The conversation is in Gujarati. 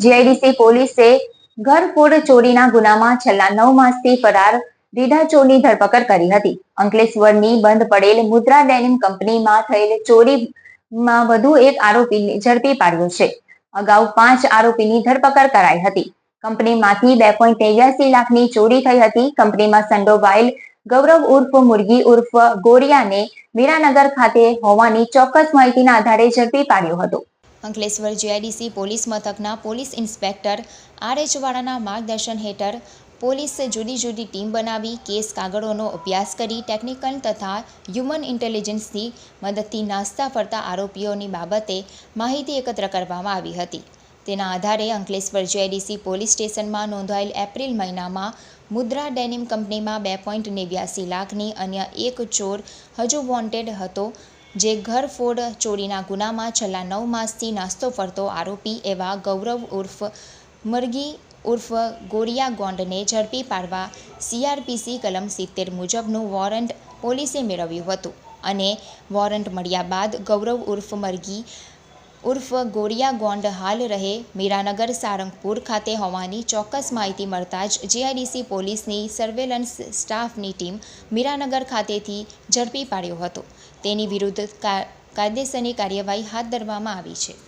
જીઆઈડીસી પોલીસે ઘરફોડ ચોરીના ગુનામાં છેલ્લા 9 માસથી ફરાર રીઢા ચોરની ધરપકડ કરી હતી. અંકલેશ્વરની બંધ પડેલ મુદ્રા ડેનિમ કંપનીમાં થયેલ ચોરીમાં વધુ એક આરોપીને ઝડપી પાડ્યો છે. અગાઉ 5 આરોપીની ધરપકડ કરાઈ હતી. કંપનીમાંથી 2.83 લાખની ચોરી થઈ હતી. કંપનીમાં સંડોવાયેલ ગૌરવ ઉર્ફ મુરગી ઉર્ફ ગોરિયાને મીરાનગર ખાતે હોવાની ચોક્કસ માહિતીના આધારે ઝડપી પાડ્યો હતો. અંકલેશ્વર જીઆઈડીસી પોલીસ મથકના પોલીસ ઇન્સ્પેક્ટર આર.એચ. વાળાના માર્ગદર્શન હેઠળ પોલીસે જુદી ટીમ બનાવી કેસ કાગળોનો અભ્યાસ કરી ટેકનિકલ તથા હ્યુમન ઇન્ટેલિજન્સની મદદથી નાસતા ફરતા આરોપીઓની બાબતે માહિતી એકત્ર કરવામાં આવી હતી. તેના આધારે અંકલેશ્વર જીઆઈડીસી પોલીસ સ્ટેશનમાં નોંધાયેલ એપ્રિલ મહિનામાં મુદ્રા ડેનિમ કંપનીમાં 2.89 લાખની અન્ય એક ચોર હજુ વોન્ટેડ હતો, જે ઘરફોડ ચોરીના ગુનામાં છેલ્લા 9 માસથી નાસ્તો ફરતો આરોપી એવા ગૌરવ ઉર્ફ મરઘી ઉર્ફ ગોરિયા ગોંડને ઝડપી પાડવા CRPC કલમ 70 મુજબનું વોરંટ પોલીસે મેળવ્યું હતું અને વોરંટ મળ્યા બાદ ગૌરવ ઉર્ફ મરઘી ઉર્ફ ગોરિયા ગોંડ હાલ રહે મીરાનગર સારંગપુર ખાતે હોવાની ચોક્કસ માહિતી મળતા જ જીઆઈડીસી પોલીસની સર્વેલન્સ સ્ટાફની ટીમ મીરાનગર ખાતેથી ઝડપી પાડ્યો હતો. તેની વિરુદ્ધ કાયદેસરની કાર્યવાહી હાથ ધરવામાં આવી છે.